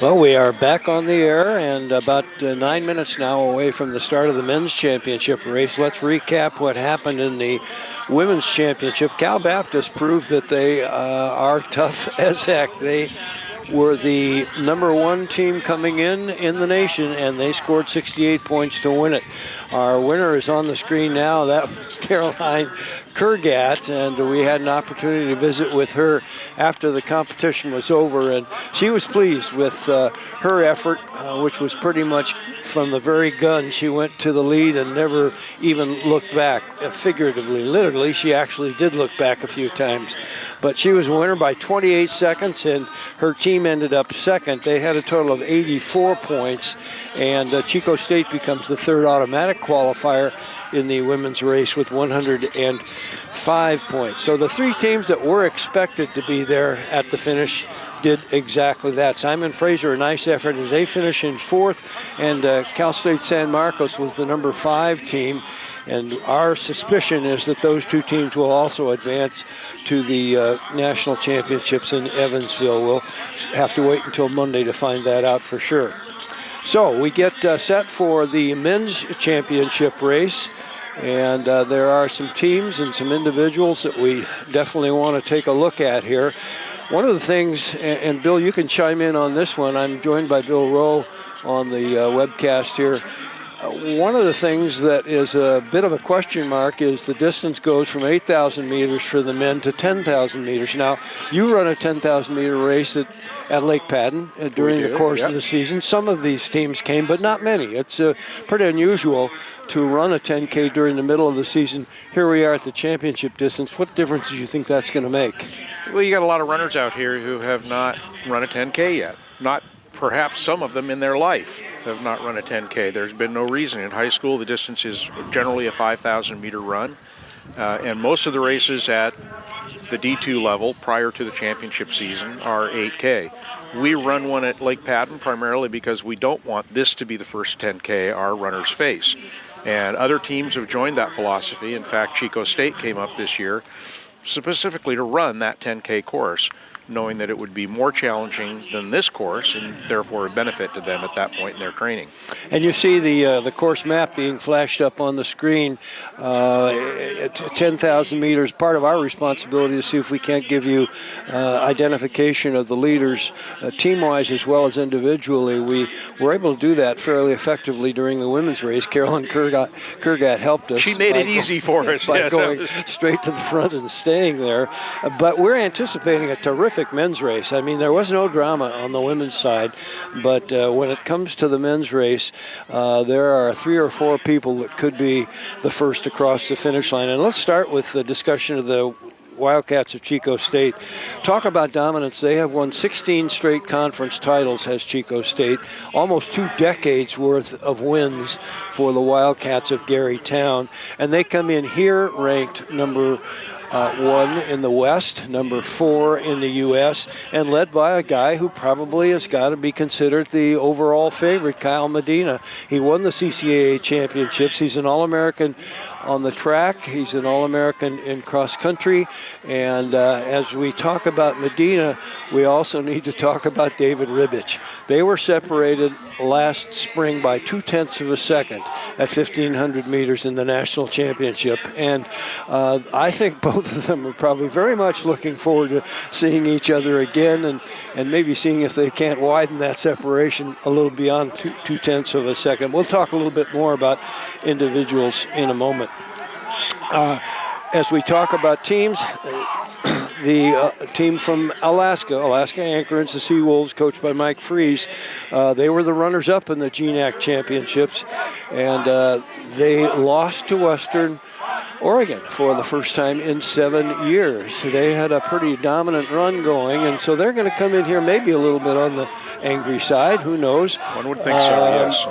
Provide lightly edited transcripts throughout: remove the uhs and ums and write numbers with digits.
Well, we are back on the air and about 9 minutes now away from the start of the men's championship race. Let's recap what happened in the women's championship. Cal Baptist proved that they are tough as heck. They were the #1 team coming in the nation, and they scored 68 points to win it. Our winner is on the screen now. That was Caroline Kurgat, and we had an opportunity to visit with her after the competition was over, and she was pleased with her effort, which was pretty much from the very gun. She went to the lead and never even looked back, figuratively. Literally, she actually did look back a few times. But she was a winner by 28 seconds, and her team ended up second. They had a total of 84 points, and Chico State becomes the third automatic qualifier in the women's race with 105 points. So the three teams that were expected to be there at the finish did exactly that. Simon Fraser, a nice effort as they finish in fourth, and Cal State San Marcos was the #5 team. And our suspicion is that those two teams will also advance to the national championships in Evansville. We'll have to wait until Monday to find that out for sure. So we get set for the men's championship race. And there are some teams and some individuals that we definitely want to take a look at here. One of the things, and Bill, you can chime in on this one. I'm joined by Bill Rowe on the webcast here. One of the things that is a bit of a question mark is the distance goes from 8,000 meters for the men to 10,000 meters. Now, you run a 10,000 meter race at Lake Padden during the course of the season. Some of these teams came, but not many. It's pretty unusual to run a 10K during the middle of the season. Here we are at the championship distance. What difference do you think that's going to make? Well, you got a lot of runners out here who have not run a 10K yet. Not perhaps some of them in their life have not run a 10K. There's been no reason. In high school, the distance is generally a 5,000 meter run. And most of the races at the D2 level prior to the championship season are 8K. We run one at Lake Padden primarily because we don't want this to be the first 10K our runners face. And other teams have joined that philosophy. In fact, Chico State came up this year specifically to run that 10K course, knowing that it would be more challenging than this course and therefore a benefit to them at that point in their training. And you see the course map being flashed up on the screen at 10,000 meters. Part of our responsibility is to see if we can't give you identification of the leaders team-wise as well as individually. We were able to do that fairly effectively during the women's race. Carolyn Kurgat helped us. She made it easy for us. By going straight to the front and staying there. But we're anticipating a terrific men's race. I mean, there was no drama on the women's side, but when it comes to the men's race, there are 3 or 4 people that could be the first across the finish line. And let's start with the discussion of the Wildcats of Chico State. Talk about dominance. They have won 16 straight conference titles, has Chico State. Almost 2 decades worth of wins for the Wildcats of Gary Town. And they come in here ranked number 1 in the West, number 4 in the U.S., and led by a guy who probably has got to be considered the overall favorite, Kyle Medina. He won the CCAA championships. He's an All-American on the track. He's an All-American in cross-country. And as we talk about Medina, we also need to talk about David Ribich. They were separated last spring by 0.2 of a second at 1,500 meters in the national championship. And I think both of them are probably very much looking forward to seeing each other again and maybe seeing if they can't widen that separation a little beyond 0.2 of a second. We'll talk a little bit more about individuals in a moment. As we talk about teams, the team from Alaska Anchorage, the Seawolves, coached by Mike Freeze, they were the runners-up in the GNAC championships, and they lost to Western Oregon for the first time in 7 years. They had a pretty dominant run going, and so they're going to come in here maybe a little bit on the angry side. Who knows? One would think so, yes.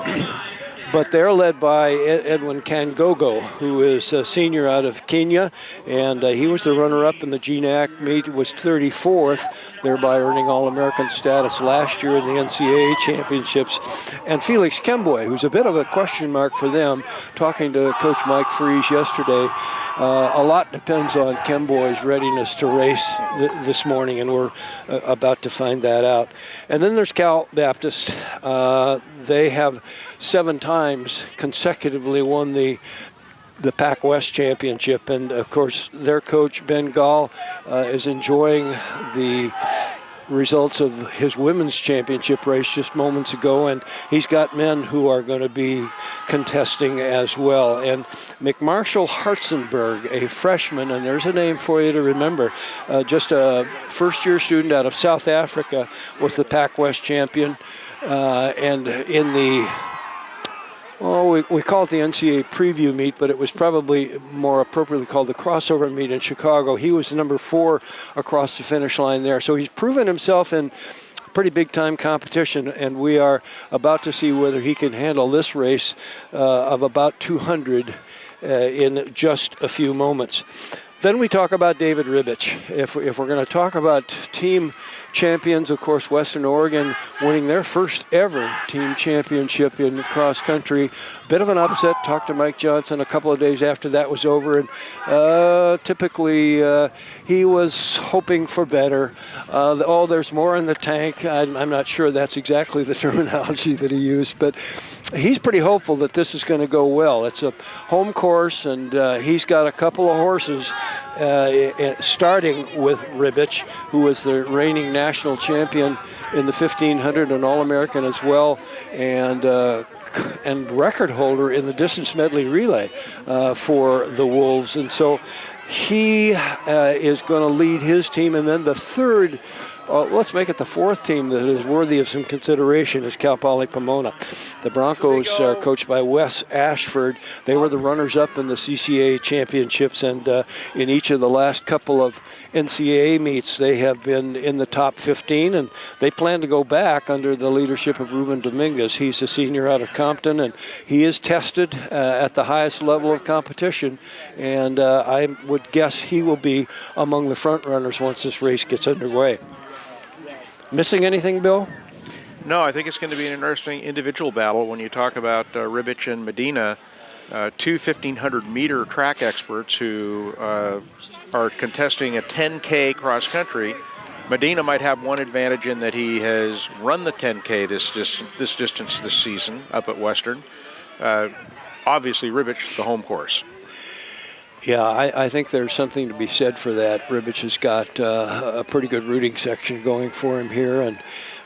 but they're led by Edwin Kangogo, who is a senior out of Kenya, and he was the runner-up in the GNAC meet, was 34th, thereby earning All-American status last year in the NCAA championships. And Felix Kemboy, who's a bit of a question mark for them, talking to Coach Mike Freese yesterday, a lot depends on Kemboy's readiness to race this morning, and we're about to find that out. And then there's Cal Baptist. They have 7 times consecutively won the Pac West Championship, and of course their coach Ben Gall is enjoying the results of his women's championship race just moments ago, and he's got men who are going to be contesting as well. And McMarshall Hartzenberg, a freshman, and there's a name for you to remember, just a first-year student out of South Africa, was the Pac West champion, and in the we call it the NCAA preview meet, but it was probably more appropriately called the crossover meet in Chicago. He was number 4 across the finish line there. So he's proven himself in pretty big-time competition, and we are about to see whether he can handle this race of about 200 in just a few moments. Then we talk about David Ribich. If we're going to talk about team champions, of course, Western Oregon winning their first ever team championship in cross country. Bit of an upset. Talked to Mike Johnson a couple of days after that was over, and typically he was hoping for better. There's more in the tank. I'm not sure that's exactly the terminology that he used, but he's pretty hopeful that this is going to go well. It's a home course, and he's got a couple of horses, starting with Ribich, who was the reigning national champion in the 1500, an All-American as well, and record holder in the distance medley relay for the Wolves. And so he is going to lead his team, and then the third, let's make it the fourth team that is worthy of some consideration, is Cal Poly Pomona. The Broncos are coached by Wes Ashford. They were the runners-up in the CCA championships, and in each of the last couple of NCAA meets, they have been in the top 15, and they plan to go back under the leadership of Reuben Dominguez. He's a senior out of Compton, and he is tested at the highest level of competition, and I would guess he will be among the front runners once this race gets underway. Missing anything, Bill? No, I think it's going to be an interesting individual battle when you talk about Ribich and Medina, 2 1,500-meter track experts who are contesting a 10K cross-country. Medina might have one advantage in that he has run the 10K this distance this season up at Western. Obviously, Ribich, the home course. Yeah, I think there's something to be said for that. Ribich has got a pretty good rooting section going for him here. And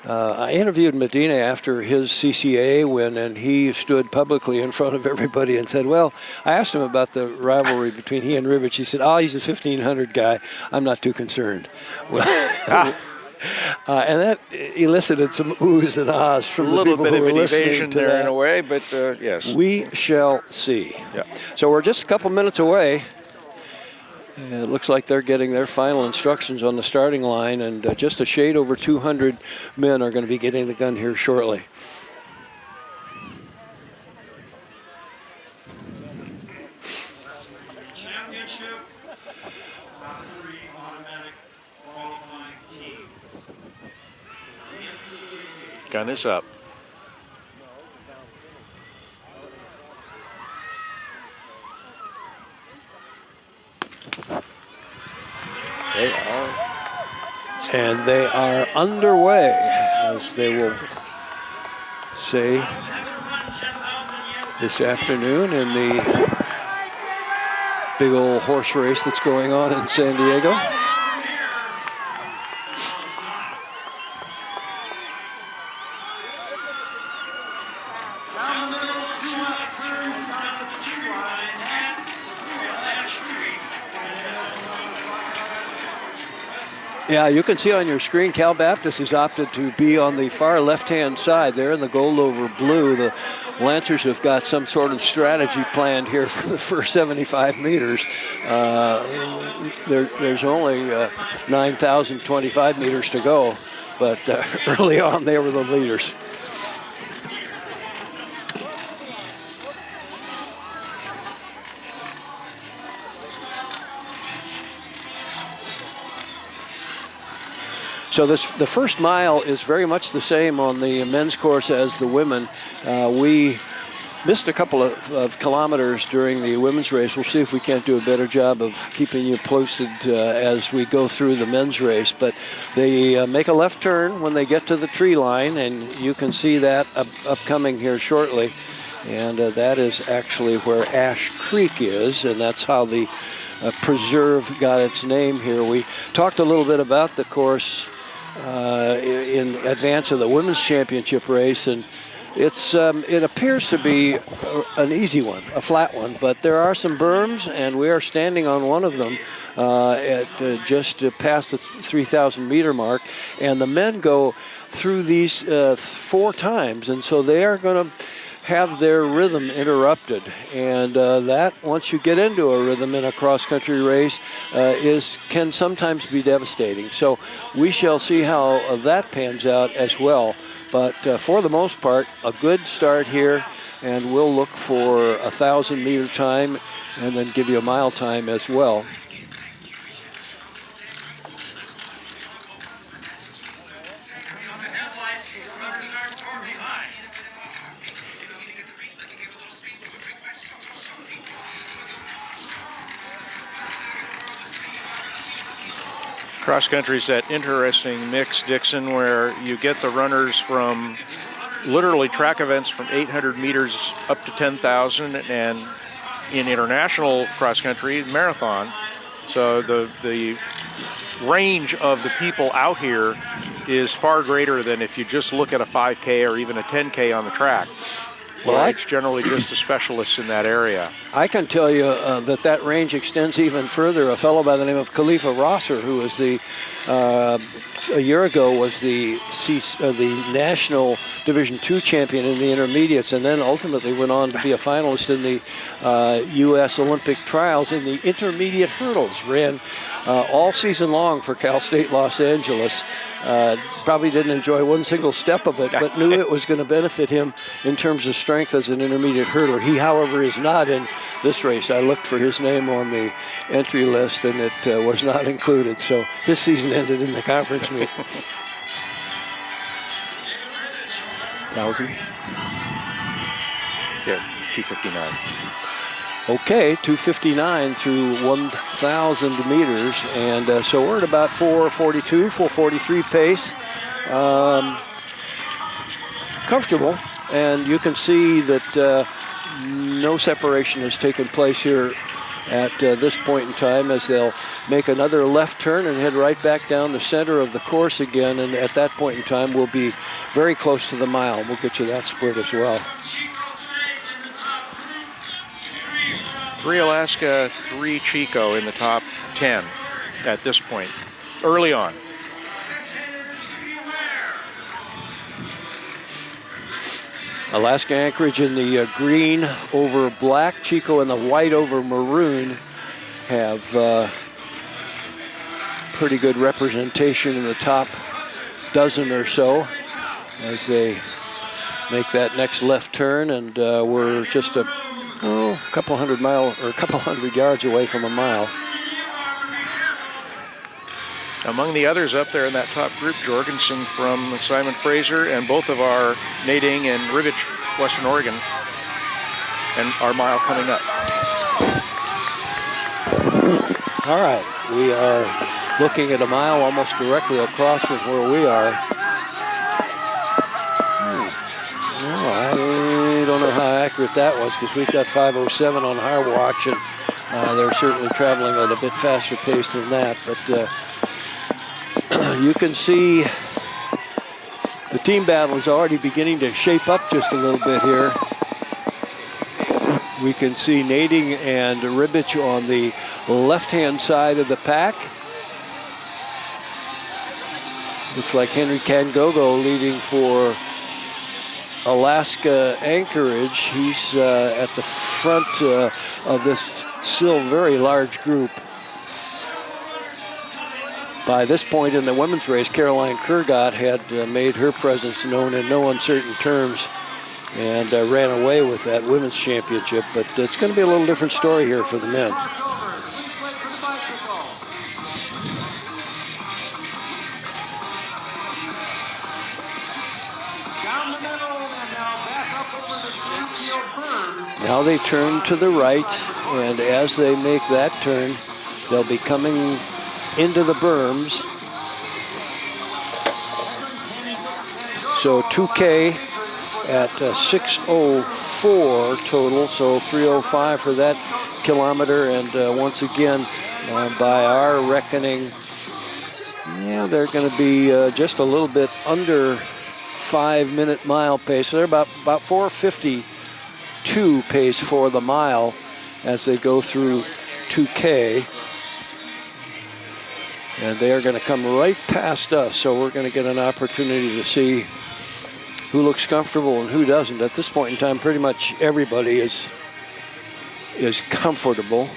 I interviewed Medina after his CCAA win, and he stood publicly in front of everybody and said, well, I asked him about the rivalry between he and Ribich. He said, he's a 1,500 guy. I'm not too concerned. Well, and that elicited some oohs and ahs from the people who were listening. A little bit of an evasion there in a way, but yes. We shall see. Yeah. So we're just a couple minutes away. It looks like they're getting their final instructions on the starting line, and just a shade over 200 men are going to be getting the gun here shortly. Gun is up. They are. And they are underway, as they will say this afternoon in the big old horse race that's going on in San Diego. Yeah, you can see on your screen, Cal Baptist has opted to be on the far left-hand side there in the gold over blue. The Lancers have got some sort of strategy planned here for the first 75 meters. There's only 9,025 meters to go, but early on they were the leaders. So the first mile is very much the same on the men's course as the women. We missed a couple of kilometers during the women's race. We'll see if we can't do a better job of keeping you posted as we go through the men's race. But they make a left turn when they get to the tree line, and you can see that upcoming here shortly. And that is actually where Ash Creek is, and that's how the preserve got its name here. We talked a little bit about the course in advance of the women's championship race, and it appears to be an easy one, a flat one, but there are some berms, and we are standing on one of them at just past the 3,000 meter mark, and the men go through these 4 times, and so they are going to have their rhythm interrupted, and that, once you get into a rhythm in a cross-country race, can sometimes be devastating. So we shall see how that pans out as well. But for the most part, a good start here, and we'll look for a 1,000-meter time and then give you a mile time as well. Cross country's that interesting mix, Dixon, where you get the runners from literally track events from 800 meters up to 10,000, and in international cross country, marathon. So the range of the people out here is far greater than if you just look at a 5K or even a 10K on the track. Well, it's generally just the specialists in that area. I can tell you that range extends even further. A fellow by the name of Khalifa Rosser, who was a year ago was the national Division II champion in the intermediates, and then ultimately went on to be a finalist in the U.S. Olympic trials in the intermediate hurdles. Ran all season long for Cal State Los Angeles. Probably didn't enjoy one single step of it, but knew it was going to benefit him in terms of strength as an intermediate hurdler. He, however, is not in this race. I looked for his name on the entry list, and it was not included. So his season ended in the conference meet. 1,000? Yeah, 259. Okay, 259 through 1,000 meters, and so we're at about 4:42, 4:43 pace. Comfortable, and you can see that no separation has taken place here at this point in time, as they'll make another left turn and head right back down the center of the course again, and at that point in time we'll be very close to the mile. We'll get you that split as well. 3 Alaska, 3 Chico in the top 10 at this point, early on. Alaska Anchorage in the green over black, Chico in the white over maroon have pretty good representation in the top dozen or so as they make that next left turn, and we're just a couple hundred yards away from a mile. Among the others up there in that top group, Jorgensen from Simon Fraser, and both of our Nading and Ribich, Western Oregon, and our mile coming up. All right, we are looking at a mile almost directly across from where we are. Well, I don't know how accurate that was, because we've got 5:07 on our watch, and they're certainly traveling at a bit faster pace than that. But you can see the team battle is already beginning to shape up just a little bit here. We can see Nading and Ribich on the left-hand side of the pack. Looks like Henry Kangogo leading for Alaska Anchorage. He's at the front of this still very large group. By this point in the women's race, Caroline Kurgat had made her presence known in no uncertain terms and ran away with that women's championship. But it's going to be a little different story here for the men. Now they turn to the right, and as they make that turn, they'll be coming into the berms. So 2K at 6:04 total, so 3:05 for that kilometer. And once again, by our reckoning, yeah, they're going to be just a little bit under 5-minute mile pace. So they're about 4:52 pace for the mile as they go through 2K. And they are going to come right past us, so we're going to get an opportunity to see who looks comfortable and who doesn't. At this point in time, pretty much everybody is comfortable.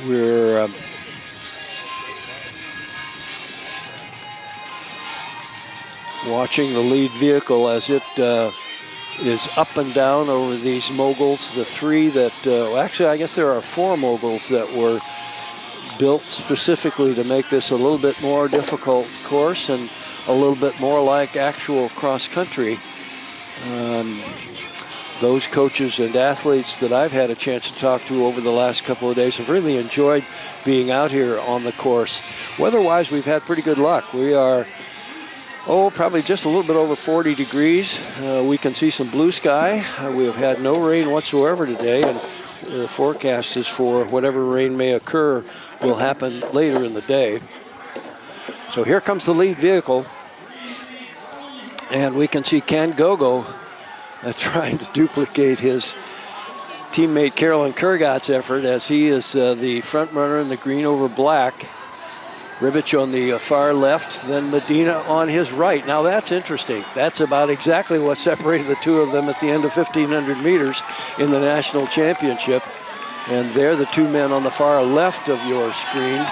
We're watching the lead vehicle as it is up and down over these moguls. The three that, actually I guess there are 4 moguls that were built specifically to make this a little bit more difficult course and a little bit more like actual cross country. Those coaches and athletes that I've had a chance to talk to over the last couple of days have really enjoyed being out here on the course. Weather-wise, we've had pretty good luck. We are, probably just a little bit over 40 degrees. We can see some blue sky. We have had no rain whatsoever today, and the forecast is for whatever rain may occur will happen later in the day. So here comes the lead vehicle, and we can see Ken Gogo trying to duplicate his teammate Carolyn Kurgat's effort as he is the front runner in the green over black. Ribich on the far left, then Medina on his right. Now that's interesting. That's about exactly what separated the two of them at the end of 1,500 meters in the national championship. And they're the two men on the far left of your screen.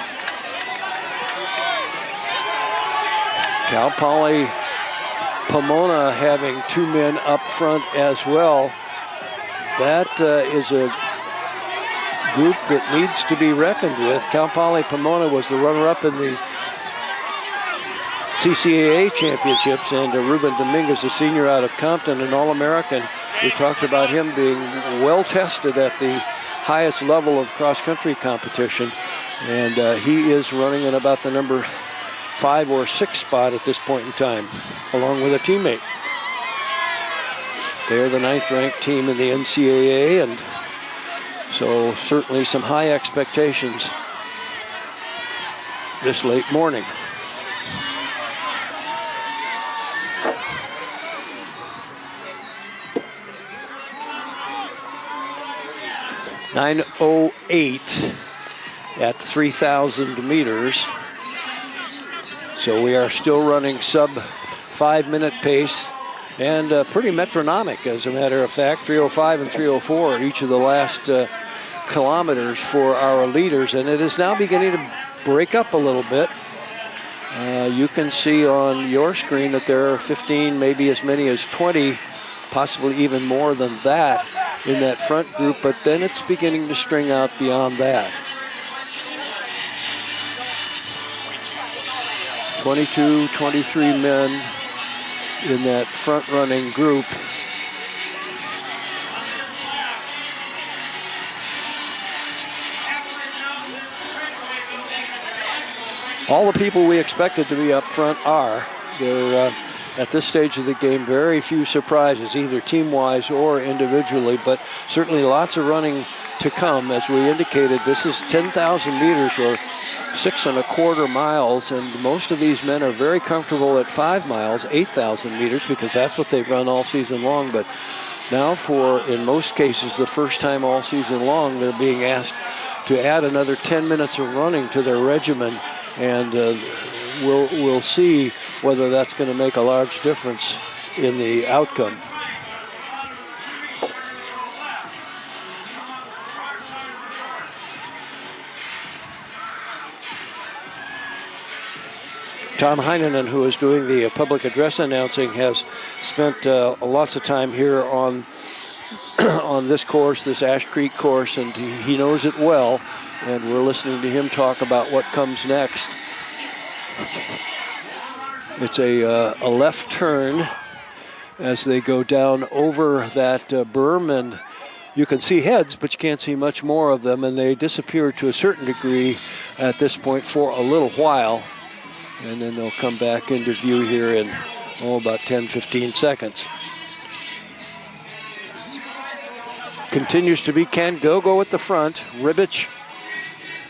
Cal Poly Pomona having 2 men up front as well. That is a group that needs to be reckoned with. Cal Poly Pomona was the runner-up in the CCAA championships, and Reuben Dominguez, a senior out of Compton, an All-American. We talked about him being well-tested at the highest level of cross-country competition, and he is running in about the number 5 or 6 spot at this point in time, along with a teammate. They're the 9th-ranked team in the NCAA, and so certainly some high expectations this late morning. .908 at 3,000 meters. So we are still running sub 5-minute pace and pretty metronomic, as a matter of fact. 3:05 and 3:04 each of the last kilometers for our leaders, and it is now beginning to break up a little bit. You can see on your screen that there are 15, maybe as many as 20, possibly even more than that in that front group, but then it's beginning to string out beyond that. 22, 23 men in that front-running group. All the people we expected to be up front are. They're at this stage of the game, very few surprises, either team-wise or individually, but certainly lots of running to come. As we indicated, this is 10,000 meters or 6 1/4 miles, and most of these men are very comfortable at 5 miles, 8,000 meters, because that's what they've run all season long. But now for, in most cases, the first time all season long, they're being asked to add another 10 minutes of running to their regimen, and we'll see whether that's going to make a large difference in the outcome. Tom Heinonen, who is doing the public address announcing, has spent lots of time here on on this course, this Ash Creek course, and he knows it well, and we're listening to him talk about what comes next. It's a left turn as they go down over that berm, and you can see heads, but you can't see much more of them, and they disappear to a certain degree at this point for a little while, and then they'll come back into view here in, about 10, 15 seconds. Continues to be Ken Gogo at the front, Ribich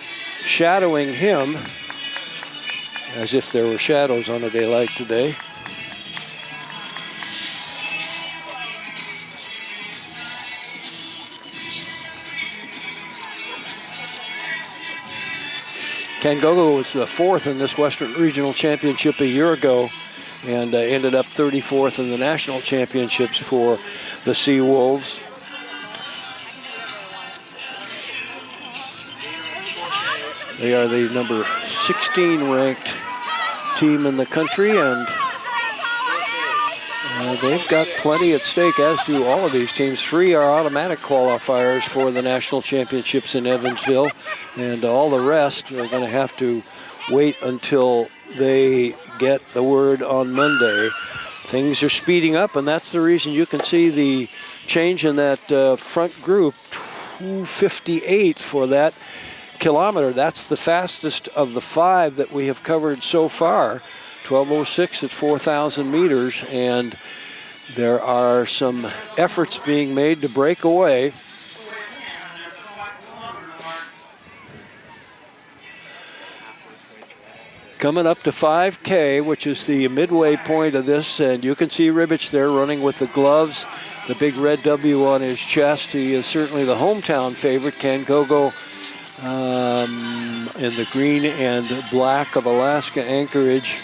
shadowing him, as if there were shadows on a day like today. Ken Gogo was the fourth in this Western Regional Championship a year ago, and ended up 34th in the national championships for the Sea Wolves. They are the number 16 ranked team in the country, and they've got plenty at stake, as do all of these teams. 3 are automatic qualifiers for the national championships in Evansville, and all the rest are going to have to wait until they get the word on Monday. Things are speeding up, and that's the reason you can see the change in that front group. 2:58 for that kilometer. That's the fastest of the 5 that we have covered so far. 12:06 at 4,000 meters, and there are some efforts being made to break away. Coming up to 5K, which is the midway point of this, and you can see Ribich there running with the gloves, the big red W on his chest. He is certainly the hometown favorite. Ken Gogo in the green and black of Alaska Anchorage.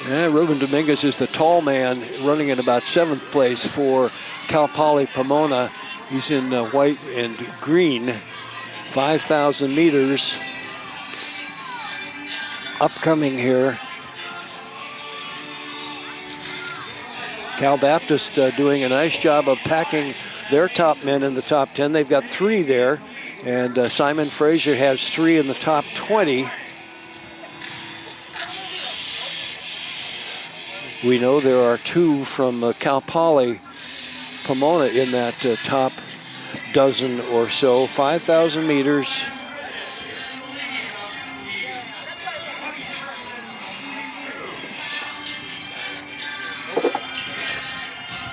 Yeah, Reuben Dominguez is the tall man, running in about 7th place for Cal Poly Pomona. He's in white and green. 5,000 meters upcoming here. Cal Baptist doing a nice job of packing their top men in the top 10. They've got 3 there, and Simon Fraser has 3 in the top 20. We know there are 2 from Cal Poly Pomona in that top dozen or so. 5,000 meters.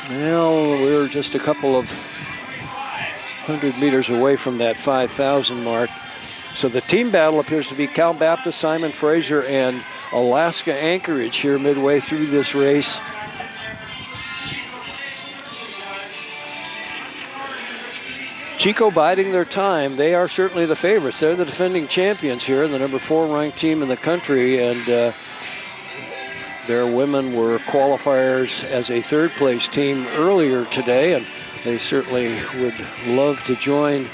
Well, we're just a couple of 100 meters away from that 5,000 mark. So the team battle appears to be Cal Baptist, Simon Fraser, and Alaska Anchorage here midway through this race. Chico biding their time. They are certainly the favorites. They're the defending champions here, the number 4 ranked team in the country, and their women were qualifiers as a 3rd place team earlier today, and they certainly would love to join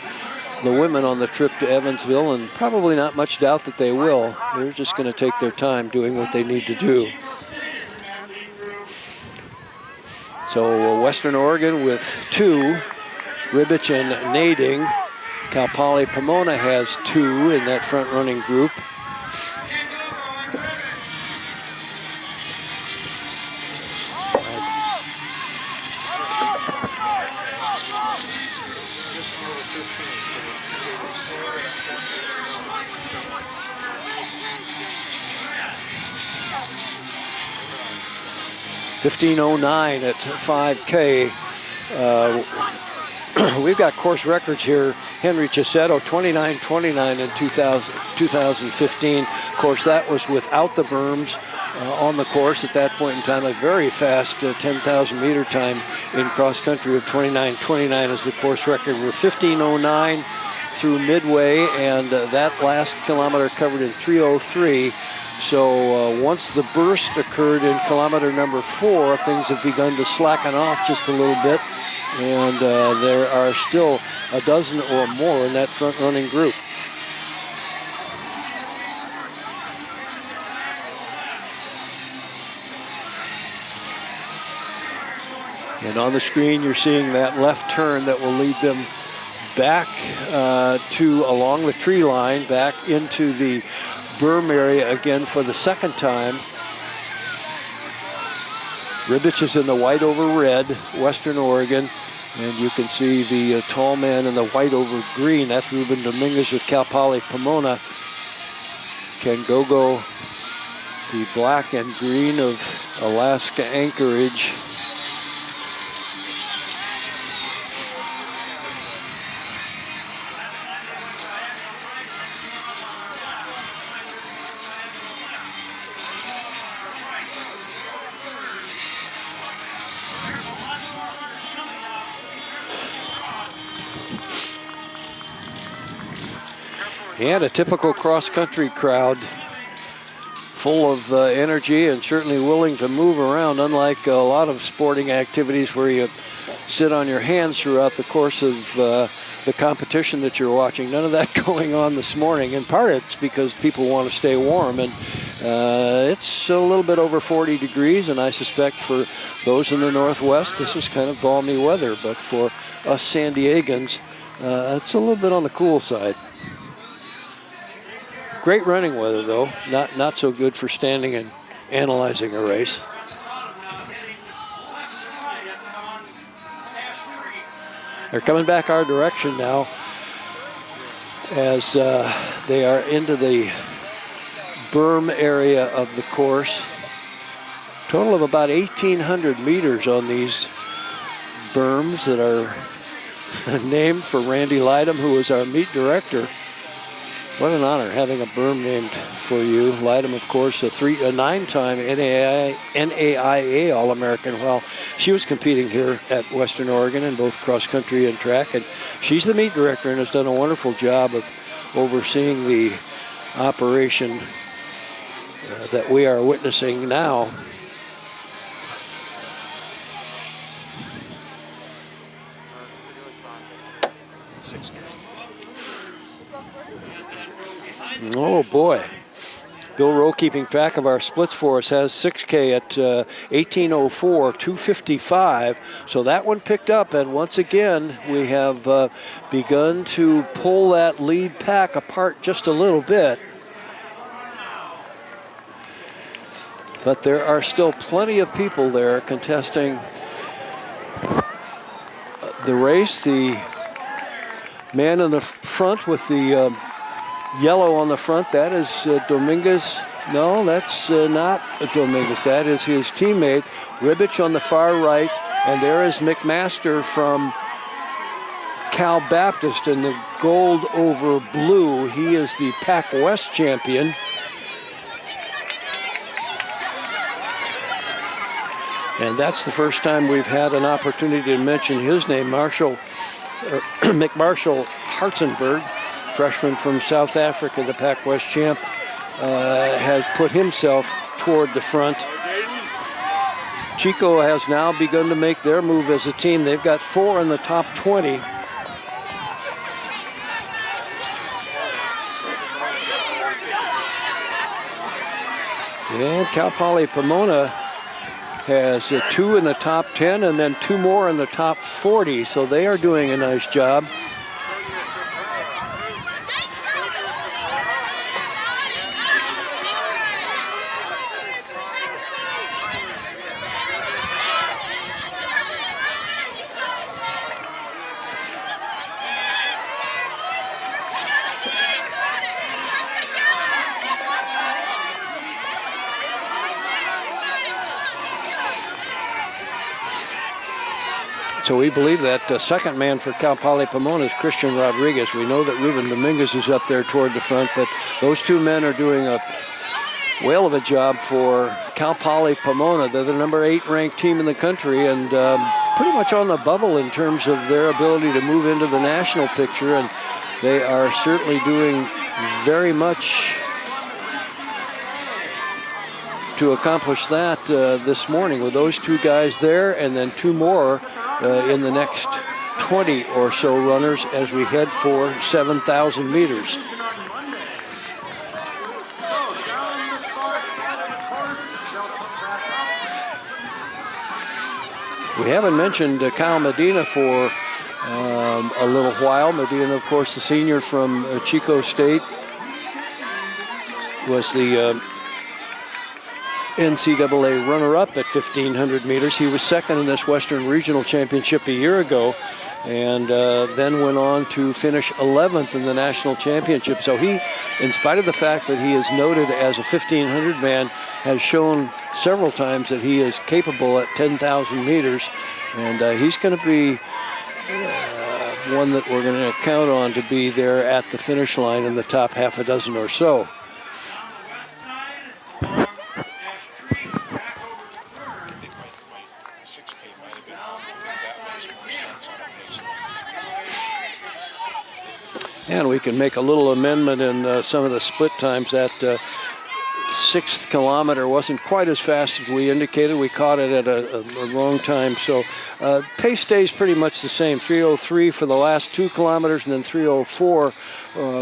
the women on the trip to Evansville, and probably not much doubt that they will. They're just going to take their time doing what they need to do. So Western Oregon with 2, Ribich and Nading. Cal Poly Pomona has 2 in that front running group. .15:09 at 5K. We've got course records here. Henry Chisetto, 29:29 in 2015. Of course, that was without the berms on the course at that point in time. A very fast 10,000 meter time in cross country of 29:29 is the course record. We're 15:09 through midway, and that last kilometer covered in 3:03. So once the burst occurred in kilometer number 4, things have begun to slacken off just a little bit, and there are still a dozen or more in that front running group. And on the screen, you're seeing that left turn that will lead them back along the tree line, back into the berm area again for the second time. Ribich is in the white over red, Western Oregon. And you can see the tall man in the white over green. That's Reuben Dominguez with Cal Poly Pomona. Ken Gogo, the black and green of Alaska Anchorage. And a typical cross-country crowd, full of energy and certainly willing to move around, unlike a lot of sporting activities where you sit on your hands throughout the course of the competition that you're watching. None of that going on this morning. In part, it's because people want to stay warm, and it's a little bit over 40 degrees, and I suspect for those in the Northwest, this is kind of balmy weather, but for us San Diegans, it's a little bit on the cool side. Great running weather, though. Not so good for standing and analyzing a race. They're coming back our direction now as they are into the berm area of the course. Total of about 1,800 meters on these berms that are named for Randy Lydham, who is our meet director. What an honor having a berm named for you. Lydham, of course, a nine-time NAIA All-American. Well, she was competing here at Western Oregon in both cross-country and track, and she's the meet director and has done a wonderful job of overseeing the operation that we are witnessing now. Oh boy. Bill Rowe keeping track of our splits for us has 6K at 18:04, 2:55. So that one picked up, and once again we have begun to pull that lead pack apart just a little bit. But there are still plenty of people there contesting the race. The man in the front with the yellow on the front, that is Dominguez. No, that's not Dominguez. That is his teammate, Ribich on the far right. And there is McMaster from Cal Baptist in the gold over blue. He is the Pac West champion. And that's the first time we've had an opportunity to mention his name, McMarshall Hartzenberg, freshman from South Africa, the Pac West champ, has put himself toward the front. Chico has now begun to make their move as a team. They've got 4 in the top 20. And Cal Poly Pomona has 2 in the top 10 and then 2 more in the top 40. So they are doing a nice job. So we believe that the second man for Cal Poly Pomona is Christian Rodriguez. We know that Reuben Dominguez is up there toward the front, but those two men are doing a whale of a job for Cal Poly Pomona. They're the number 8 ranked team in the country and pretty much on the bubble in terms of their ability to move into the national picture, and they are certainly doing very much to accomplish that this morning with those 2 guys there and then 2 more in the next 20 or so runners as we head for 7,000 meters. We haven't mentioned Kyle Medina for a little while. Medina, of course, the senior from Chico State. was the NCAA runner-up at 1,500 meters. He was second in this Western Regional Championship a year ago, and then went on to finish 11th in the national championship. So he, in spite of the fact that he is noted as a 1,500 man, has shown several times that he is capable at 10,000 meters, and he's going to be one that we're going to count on to be there at the finish line in the top half a dozen or so. And we can make a little amendment in some of the split times. That sixth kilometer wasn't quite as fast as we indicated. We caught it at a wrong time. So pace stays pretty much the same. 3:03 for the last 2 kilometers, and then 3:04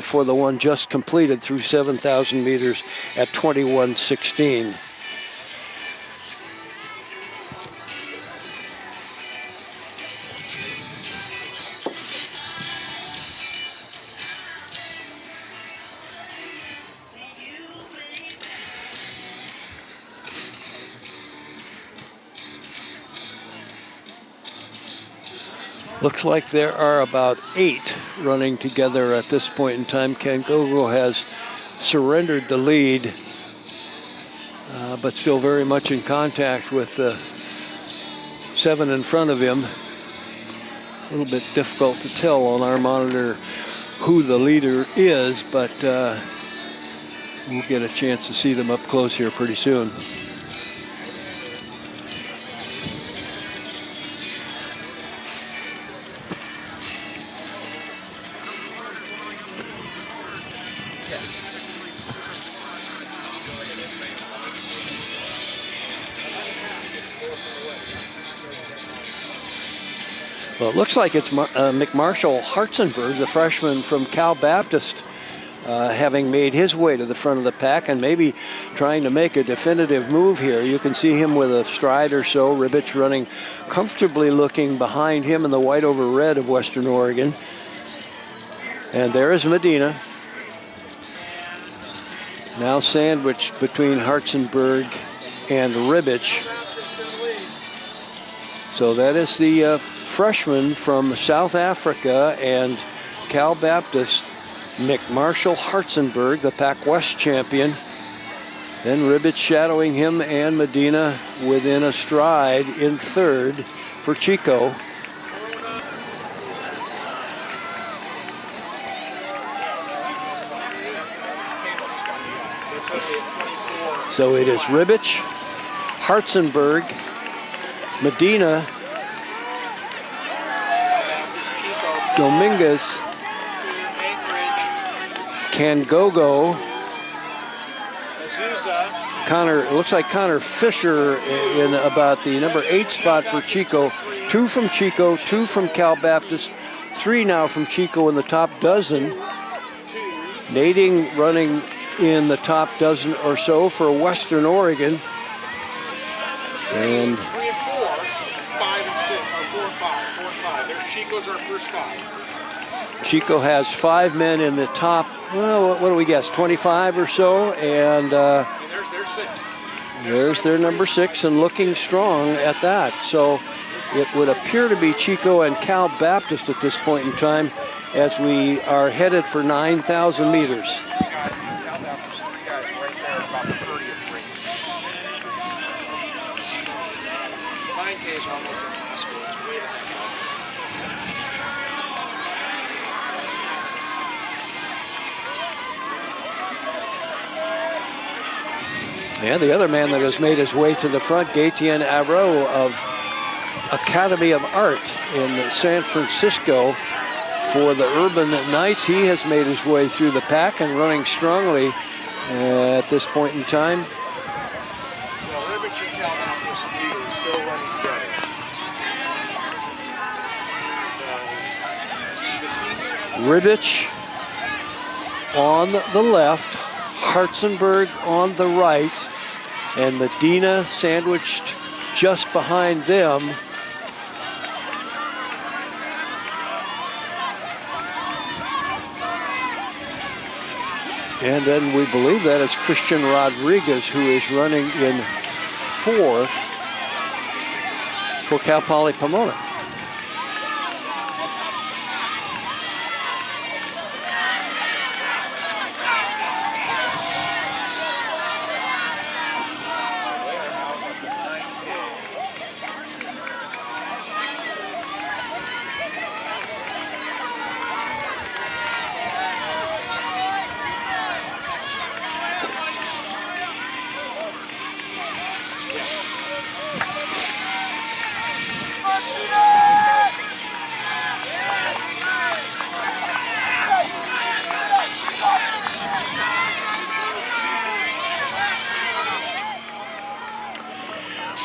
for the one just completed through 7,000 meters at 21:16. Looks like there are about 8 running together at this point in time. Ken Gogo has surrendered the lead, but still very much in contact with the 7 in front of him. A little bit difficult to tell on our monitor who the leader is, but we'll get a chance to see them up close here pretty soon. Well, it looks like it's McMarshall Hartzenberg, the freshman from Cal Baptist, having made his way to the front of the pack and maybe trying to make a definitive move here. You can see him with a stride or so. Ribich running comfortably, looking behind him in the white over red of Western Oregon. And there is Medina, now sandwiched between Hartzenberg and Ribich. So that is the freshman from South Africa and Cal Baptist, McMarshall Hartzenberg, the Pac West champion. Then Ribich shadowing him, and Medina within a stride in third for Chico. So it is Ribich, Hartzenberg, Medina, Dominguez, Kangogo, Connor, it looks like Connor Fisher in about the number 8 spot for Chico. 2 from Chico, 2 from Cal Baptist, 3 now from Chico in the top dozen. Nading running in the top dozen or so for Western Oregon. And 3 and 4, 5 and 6, or 4 and 5, 4 and 5. There's Chico's our first 5. Chico has 5 men in the top, well, what do we guess, 25 or so, and there's their 6. There's their number 6, and looking strong at that. So it would appear to be Chico and Cal Baptist at this point in time as we are headed for 9,000 meters. Cal Baptist, 3 guys right there about the 30th range. 9K is almost impossible. It's way behind. And the other man that has made his way to the front, Gatien Arrow of Academy of Art in San Francisco for the Urban Knights. He has made his way through the pack and running strongly at this point in time. Well, Ribich and Cal Baptist leaders still running together. Ribich on the left, Hartzenberg on the right, and Medina sandwiched just behind them. And then we believe that it's Christian Rodriguez who is running in 4th for Cal Poly Pomona.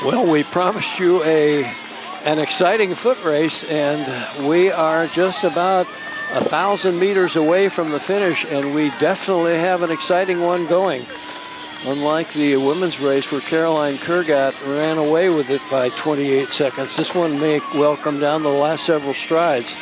Well, we promised you an exciting foot race, and we are just about 1,000 meters away from the finish, and we definitely have an exciting one going. Unlike the women's race where Caroline Kurgat ran away with it by 28 seconds, this one may well come down to the last several strides.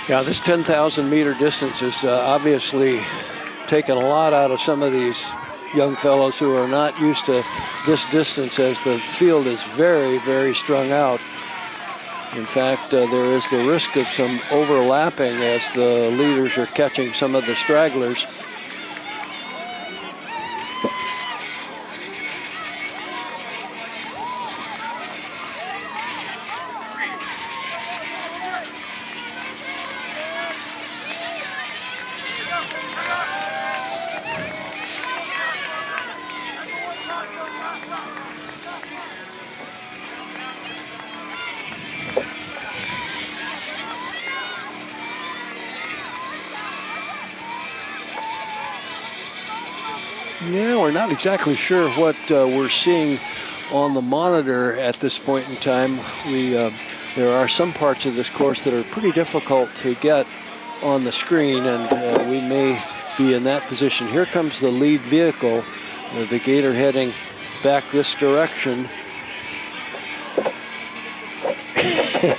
Yeah, this 10,000 meter distance is obviously taken a lot out of some of these young fellows who are not used to this distance, as the field is very, very strung out. In fact, there is the risk of some overlapping as the leaders are catching some of the stragglers. Yeah, we're not exactly sure what we're seeing on the monitor at this point in time. There are some parts of this course that are pretty difficult to get on the screen, and we may be in that position. Here comes the lead vehicle, the Gator heading back this direction.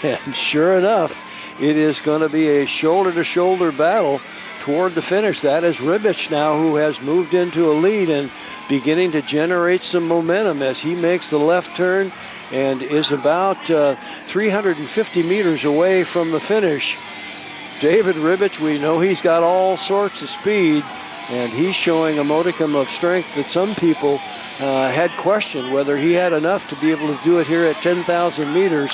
And sure enough, it is going to be a shoulder-to-shoulder battle toward the finish. That is Ribich now, who has moved into a lead and beginning to generate some momentum as he makes the left turn and is about 350 meters away from the finish. David Ribich, we know he's got all sorts of speed, and he's showing a modicum of strength that some people had questioned whether he had enough to be able to do it here at 10,000 meters.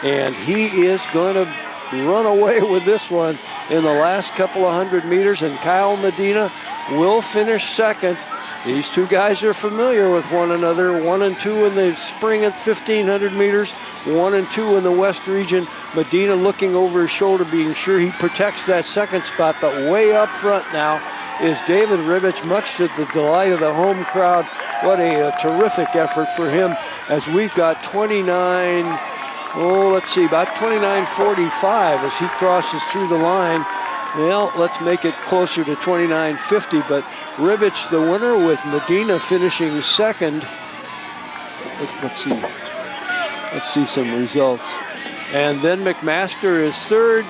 And he is going to run away with this one in the last couple of 100 meters, and Kyle Medina will finish second. These two guys are familiar with one another, 1 and 2 in the spring at 1,500 meters, 1 and 2 in the West region. Medina looking over his shoulder, being sure he protects that second spot, but way up front now is David Ribich, much to the delight of the home crowd. What a terrific effort for him, as we've got about 29:45 as he crosses through the line. Well, let's make it closer to 29:50, but Ribich the winner with Medina finishing second. Let's see some results. And then McMaster is third.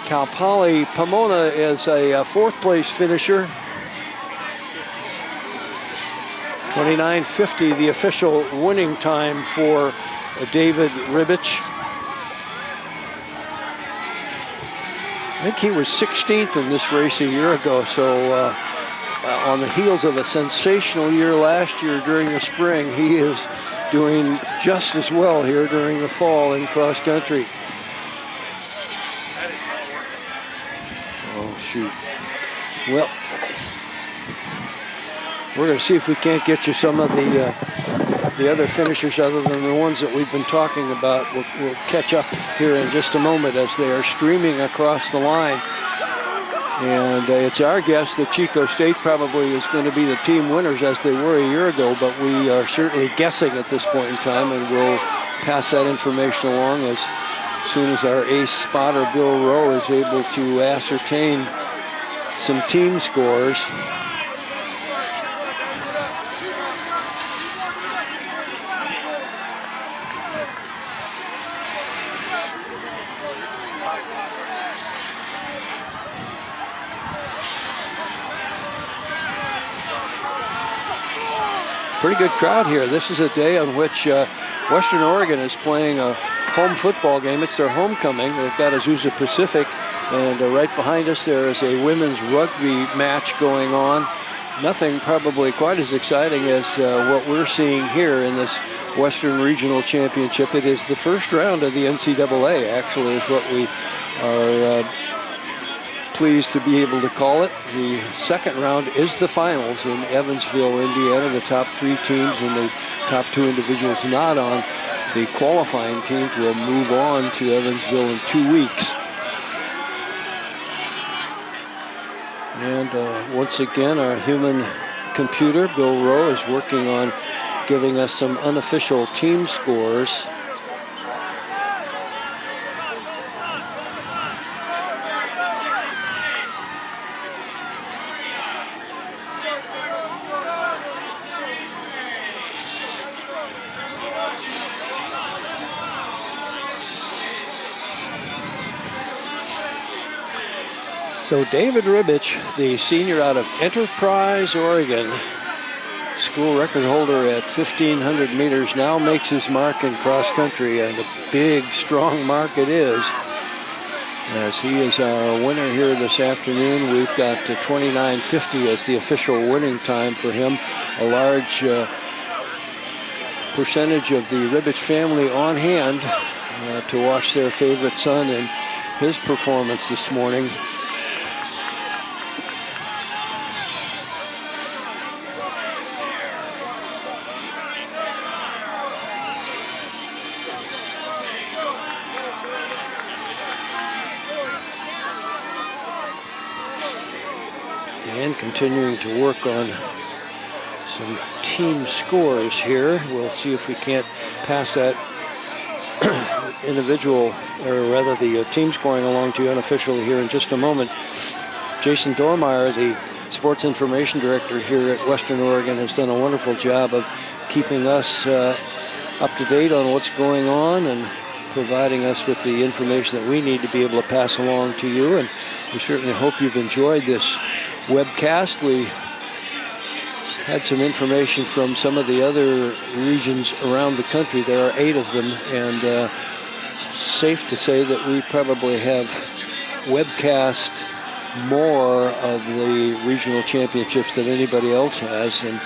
Cal Poly Pomona is a fourth place finisher. 29:50, the official winning time for David Ribich. I think he was 16th in this race a year ago, so on the heels of a sensational year last year during the spring, he is doing just as well here during the fall in cross country. Oh, shoot. Well, we're going to see if we can't get you some of the other finishers other than the ones that we've been talking about. We'll catch up here in just a moment as they are streaming across the line. And it's our guess that Chico State probably is going to be the team winners as they were a year ago, but we are certainly guessing at this point in time, and we'll pass that information along as soon as our ace spotter, Bill Rowe, is able to ascertain some team scores. Pretty good crowd here. This is a day on which Western Oregon is playing a home football game. It's their homecoming. They've got Azusa Pacific, and right behind us there is a women's rugby match going on. Nothing probably quite as exciting as what we're seeing here in this Western Regional Championship. It is the first round of the NCAA, actually, is what we are pleased to be able to call it. The second round is the finals in Evansville, Indiana. The top 3 teams and the top 2 individuals not on the qualifying teams will move on to Evansville in 2 weeks. And once again, our human computer, Bill Rowe, is working on giving us some unofficial team scores. So David Ribich, the senior out of Enterprise, Oregon, school record holder at 1,500 meters, now makes his mark in cross country, and a big, strong mark it is, as he is our winner here this afternoon. We've got 29:50 as the official winning time for him. A large percentage of the Ribich family on hand to watch their favorite son in his performance this morning. And continuing to work on some team scores here. We'll see if we can't pass that individual, or rather the team scoring along to you unofficially here in just a moment. Jason Dormeyer, the sports information director here at Western Oregon, has done a wonderful job of keeping us up to date on what's going on and providing us with the information that we need to be able to pass along to you. And we certainly hope you've enjoyed this webcast. We had some information from some of the other regions around the country. There are 8 of them, and safe to say that we probably have webcast more of the regional championships than anybody else has. And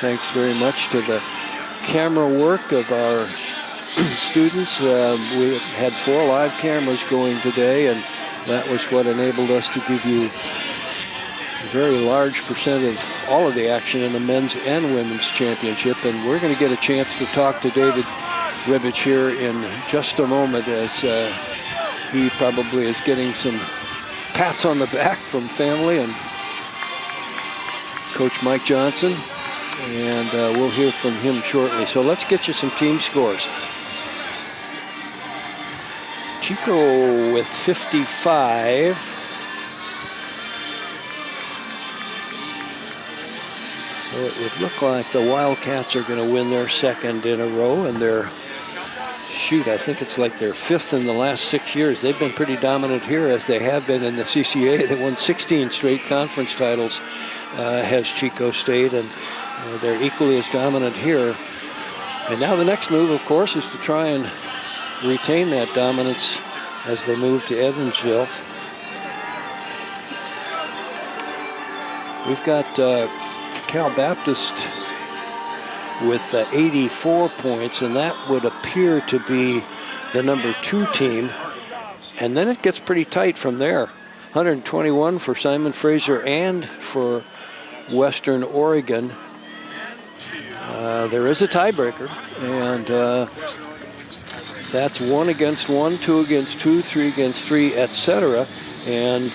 thanks very much to the camera work of our students. We had 4 live cameras going today, and that was what enabled us to give you a very large percent of all of the action in the men's and women's championship. And we're going to get a chance to talk to David Ribich here in just a moment, as he probably is getting some pats on the back from family and Coach Mike Johnson, and we'll hear from him shortly. So let's get you some team scores. Chico with 55. So it would look like the Wildcats are going to win their second in a row, and they're, I think it's like their 5th in the last 6 years. They've been pretty dominant here, as they have been in the CCA. They won 16 straight conference titles, has Chico State, and they're equally as dominant here. And now the next move, of course, is to try and retain that dominance as they move to Evansville. We've got Cal Baptist with 84 points, and that would appear to be the number 2 team. And then it gets pretty tight from there. 121 for Simon Fraser and for Western Oregon. There is a tiebreaker, and that's 1 against 1, 2 against 2, 3 against 3, etc. And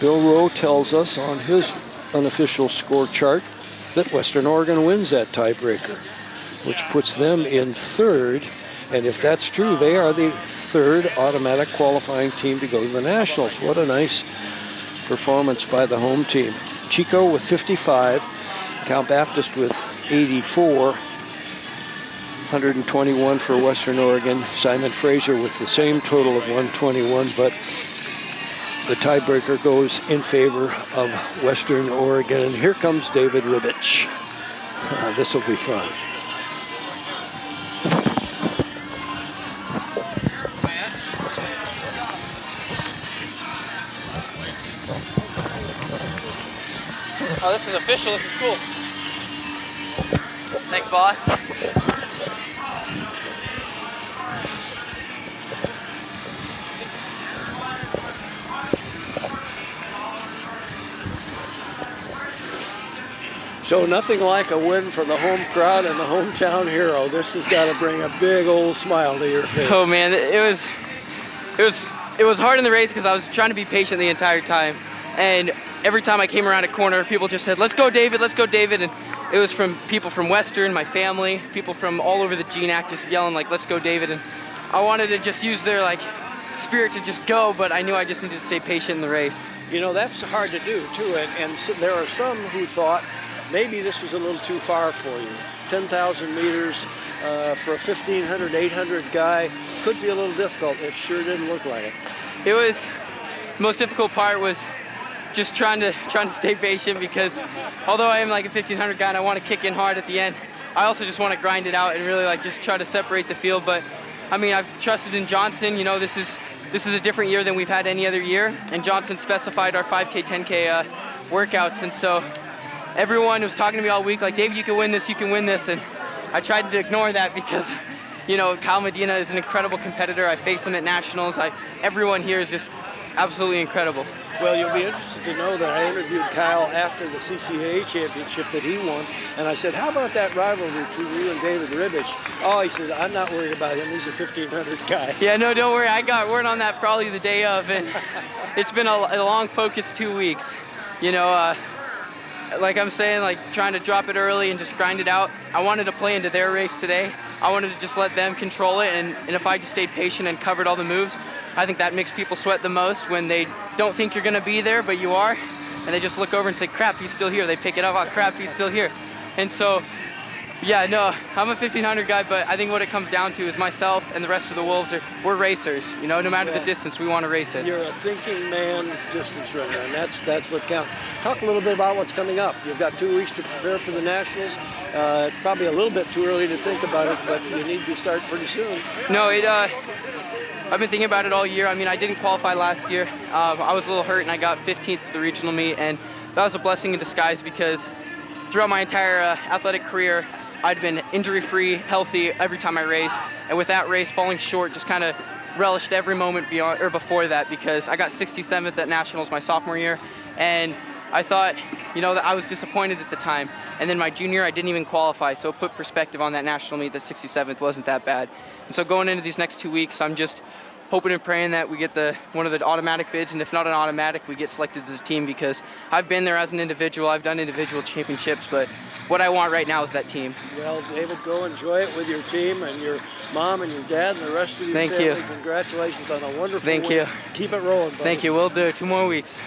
Bill Rowe tells us on his unofficial score chart that Western Oregon wins that tiebreaker, which puts them in 3rd. And if that's true, they are the 3rd automatic qualifying team to go to the Nationals. What a nice performance by the home team. Chico with 55, Cal Baptist with 84, 121 for Western Oregon. Simon Fraser with the same total of 121, but the tiebreaker goes in favor of Western Oregon. And here comes David Ribich. This will be fun. Oh, this is official. This is cool. Thanks, boss. So nothing like a win for the home crowd and the hometown hero. This has got to bring a big old smile to your face. Oh man, it was hard in the race because I was trying to be patient the entire time, and every time I came around a corner, people just said, "Let's go, David! Let's go, David!" And it was from people from Western, my family, people from all over the GNAC just yelling like, "Let's go, David!" And I wanted to just use their spirit to just go, but I knew I just needed to stay patient in the race. You know, that's hard to do too, and so there are some who thought maybe this was a little too far for you. 10,000 meters for a 1,500, 800 guy could be a little difficult. It sure didn't look like it. It was, the most difficult part was just trying to stay patient, because although I am like a 1,500 guy and I want to kick in hard at the end, I also just want to grind it out and really just try to separate the field. But I mean, I've trusted in Johnson. You know, this is a different year than we've had any other year, and Johnson specified our 5K, 10K workouts, and so everyone was talking to me all week like, "David, you can win this, you can win this," and I tried to ignore that because, you know, Kyle Medina is an incredible competitor. I face him at nationals. Everyone here is just absolutely incredible. Well, you'll be interested to know that I interviewed Kyle after the CCAA championship that he won, and I said, "How about that rivalry between you and David Ribich?" Oh, he said, "I'm not worried about him. He's a 1,500 guy." Yeah, no, don't worry. I got word on that probably the day of, and it's been a long, focused 2 weeks. You know, like I'm saying, trying to drop it early and just grind it out. I wanted to play into their race today. I wanted to just let them control it, and if I just stayed patient and covered all the moves, I think that makes people sweat the most when they don't think you're gonna be there, but you are, and they just look over and say, "Crap, he's still here." They pick it up, "Oh crap, he's still here." And so, yeah, no, I'm a 1,500 guy, but I think what it comes down to is myself and the rest of the Wolves we're racers. You know, no matter the distance, we want to race it. You're a thinking man distance runner, and that's what counts. Talk a little bit about what's coming up. You've got 2 weeks to prepare for the Nationals. It's probably a little bit too early to think about it, but you need to start pretty soon. No, I've been thinking about it all year. I mean, I didn't qualify last year. I was a little hurt, and I got 15th at the regional meet, and that was a blessing in disguise because throughout my entire athletic career, I'd been injury-free, healthy every time I raced, and with that race falling short, just kind of relished every moment beyond or before that, because I got 67th at nationals my sophomore year, and I thought, you know, that I was disappointed at the time. And then my junior, I didn't even qualify, so it put perspective on that national meet that 67th wasn't that bad. And so going into these next 2 weeks, I'm just hoping and praying that we get one of the automatic bids, and if not an automatic, we get selected as a team, because I've been there as an individual. I've done individual championships, but what I want right now is that team. Well, David, go enjoy it with your team and your mom and your dad and the rest of your family. Thank you. Congratulations on a wonderful Thank win. you. Keep it rolling, buddy. Thank you. We'll do 2 more weeks.